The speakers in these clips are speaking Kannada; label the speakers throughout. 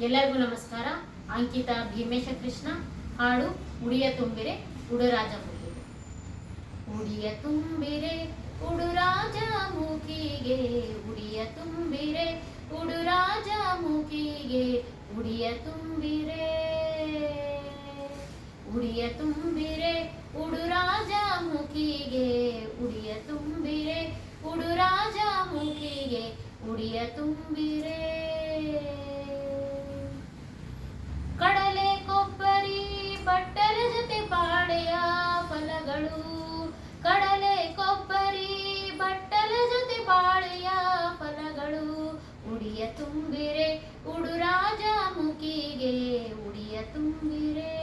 Speaker 1: ಎಲ್ಲರಿಗೂ ನಮಸ್ಕಾರ. ಅಂಕಿತಾ ಭೀಮೇಶ ಕೃಷ್ಣ ಹಾಡು ಉಡಿಯ ತುಂಬಿರೆ ಉಡುರಾಜ ಮುಖಿಗೆ. ಉಡಿಯ ತುಂಬಿರೆ ಉಡುರಾಜ ಮುಖಿಗೆ, ಉಡಿಯ ತುಂಬಿರೆ ಉಡುರಾಜ ಮುಖಿಗೆ, ಉಡಿಯ ತುಂಬಿರೆ ಉಡಿಯ ತುಂಬಿರೆ ಉಡುರಾಜ ಮುಖಿಗೆ, ಉಡಿಯ ತುಂಬಿರೆ ಉಡುರಾಜ ಮುಖಿಗೆ, ಉಡಿಯ ತುಂಬಿರೆ. ಕಡಲೆ ಕೊಬ್ಬರಿ ಬಟ್ಟಲ ಜೊತೆ ಬಾಳೆಯ ಫಲಗಳು, ಕಡಲೆ ಕೊಬ್ಬರಿ ಬಟ್ಟಲ ಜೊತೆ ಬಾಳೆಯ ಫಲಗಳು, ಉಡಿಯ ತುಂಬಿರೆ ಉಡುರಾಜ ಮುಖಿಗೆ, ಉಡಿಯ ತುಂಬಿರೆ.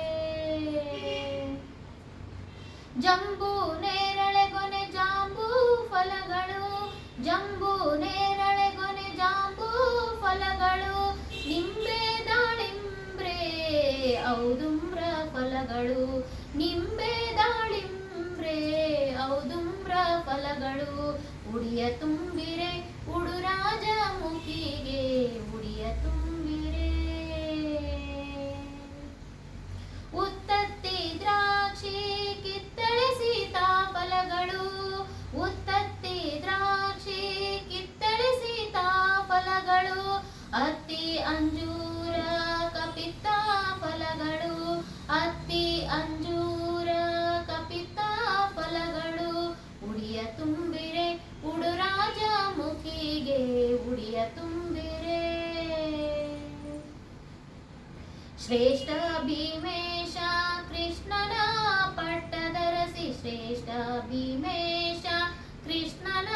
Speaker 1: ಜಂಬೂ ನೇರಳೆ ಗೊನೆ ಜಾಂಬೂ ಫಲಗಳು, ಜಂಬೂ ನೇರಳೆ ಗೊನೆ ಜಾಂಬೂ ಫಲಗಳು, ನಿಂಬೆ ದಾಳಿಂಬ್ರೆ ಔದುಂಬ್ರ ಫಲಗಳು, ನಿಂಬೆ ದಾಳಿಂಬ್ರೆ ಔದುಂಬ್ರ ಫಲಗಳು, ಉಡಿಯ ತುಂಬಿರೆ ಉಡುರಾಜ ಮುಖಿಗೆ, ಉಡಿಯ ತುಂಬಿರೆ. ಉತ್ತತ್ತಿ ದ್ರಾಕ್ಷಿ ಕಿತ್ತಳೆ ಸೀತಾಫಲಗಳು, ಉತ್ತತ್ತಿ ದ್ರಾಕ್ಷಿ ಕಿತ್ತಳೆ ಸೀತಾಫಲಗಳು, ಅತ್ತಿ ಅಂಜೂರ ಕಪಿತ್ತ ಫಲಗಳು, ಅತ್ತಿ ಅಂಜೂರ ಕಪಿತ್ತ ಫಲಗಳು, ಉಡಿಯ ತುಂಬಿರೆ ಉಡುರಾಜ ಮುಖಿಗೆ, ಉಡಿಯ ತುಂಬಿರೆ. ಶ್ರೇಷ್ಠ ಭೀಮೇಶ ಕೃಷ್ಣನ ಪಟ್ಟದರಸಿ, ಶ್ರೇಷ್ಠ ಭೀಮೇಶ ಕೃಷ್ಣನ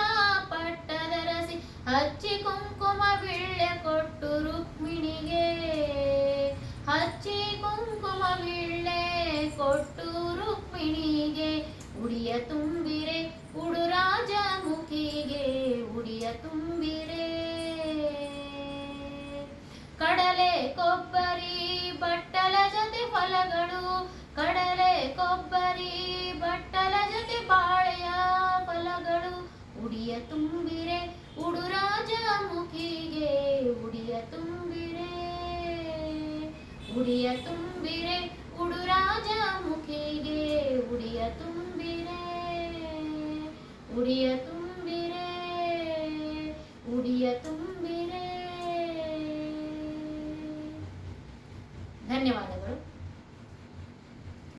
Speaker 1: ಪಟ್ಟದರಸಿ, ಹಚ್ಚಿ ಕುಂಕುಮ ಬಿಳ್ಳೆ ಕೊಟ್ಟು ರುಕ್ಮಿಣಿಗೆ, ಹಚ್ಚಿ ಕುಂಕುಮ ಬಿಳ್ಳೆ ಕೊಟ್ಟು ರುಕ್ಮಿಣಿಗೆ, ಉಡಿಯ ತುಂಬಿರೆ ಉಡುರಾಜ ಮುಖಿಗೆ, ಉಡಿಯ ತುಂಬಿರೆ. ಕಡಲೆ ಕೊಬ್ಬರಿ ಬಟ್ಟಲ ಜೊತೆ ಫಲಗಳು, ಕಡಲೆ ಕೊಬ್ಬರಿ ಬಟ್ಟಲ ಜೊತೆ ಬಾಳೆಯ ಫಲಗಳು, ಉಡಿಯ ತುಂಬಿರೆ ಉಡುರಾಜ ಮುಖಿಗೆ, ಉಡಿಯ ತುಂಬಿರೆ. ಉಡಿಯ ತುಂಬಿರೆ ಉಡುರಾಜ ಮುಖಿಗೆ, ಉಡಿಯ ತುಂಬಿರೆ, ಉಡಿಯ ತುಂಬಿರೆ, ಉಡಿಯ ತುಂಬಿರೆ.